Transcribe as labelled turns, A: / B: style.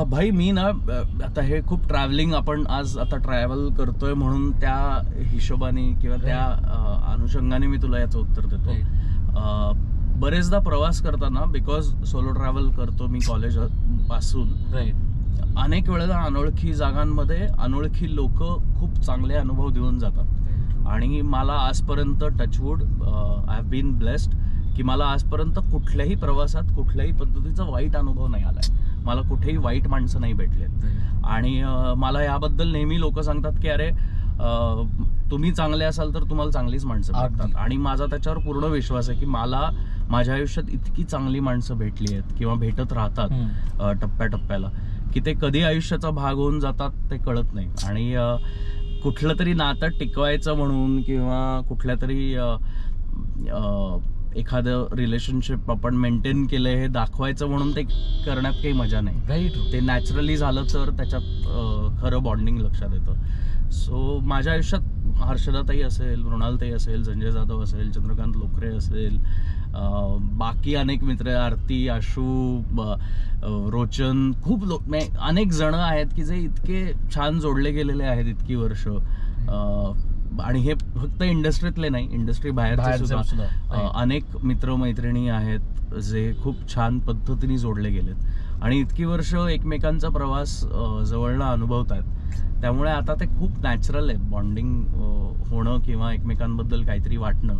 A: भाई मी ना आता हे खूप ट्रॅव्हलिंग आपण आज आता ट्रॅव्हल करतोय म्हणून त्या हिशोबाने किंवा त्या अनुषंगाने मी तुला याचं उत्तर देतो. बरेचदा प्रवास करताना बिकॉज सोलो ट्रॅव्हल करतो मी कॉलेज पासून, अनेक वेळेला अनोळखी जागांमध्ये अनोळखी लोक खूप चांगले अनुभव देऊन जातात. आणि मला आजपर्यंत touchwood I have been blessed की मला आजपर्यंत कुठल्याही प्रवासात कुठल्याही पद्धतीचा वाईट अनुभव नाही आलाय. मला कुठेही वाईट माणसं नाही भेटलेत. आणि मला याबद्दल नेहमी लोक सांगतात की अरे तुम्ही चांगले असाल तर तुम्हाला चांगलीच माणसं भेटतात. आणि माझा त्याच्यावर पूर्ण विश्वास आहे की मला माझ्या आयुष्यात इतकी चांगली माणसं भेटली आहेत किंवा भेटत राहतात टप्प्याटप्प्याला की ते कधी आयुष्याचा भाग होऊन जातात ते कळत नाही. आणि कुठलं तरी नातं टिकवायचं म्हणून किंवा कुठल्या तरी एखादं रिलेशनशिप आपण मेंटेन केलंय हे दाखवायचं म्हणून ते करण्यात काही मजा नाही. ते नॅचरली झालं तर त्याच्यात खरं बॉन्डिंग लक्षात येतं. सो माझ्या आयुष्यात हर्षदाताई असेल, मृणालताई असेल, संजय जाधव असेल, चंद्रकांत लोकरे असेल, बाकी अनेक मित्र, आरती, आशू, रोचन, खूप लोक, अनेक जण आहेत की जे इतके छान जोडले गेलेले आहेत इतकी वर्ष. आणि हे फक्त इंडस्ट्रीतले नाही, इंडस्ट्री बाहेरचे सुद्धा अनेक मित्रमैत्रिणी आहेत जे खूप छान पद्धतीने जोडले गेलेत आणि इतकी वर्ष एकमेकांचा प्रवास जवळनं अनुभवतात. त्यामुळे आता ते खूप नॅचरल आहे बॉन्डिंग होणं किंवा एकमेकांबद्दल काहीतरी वाटणं.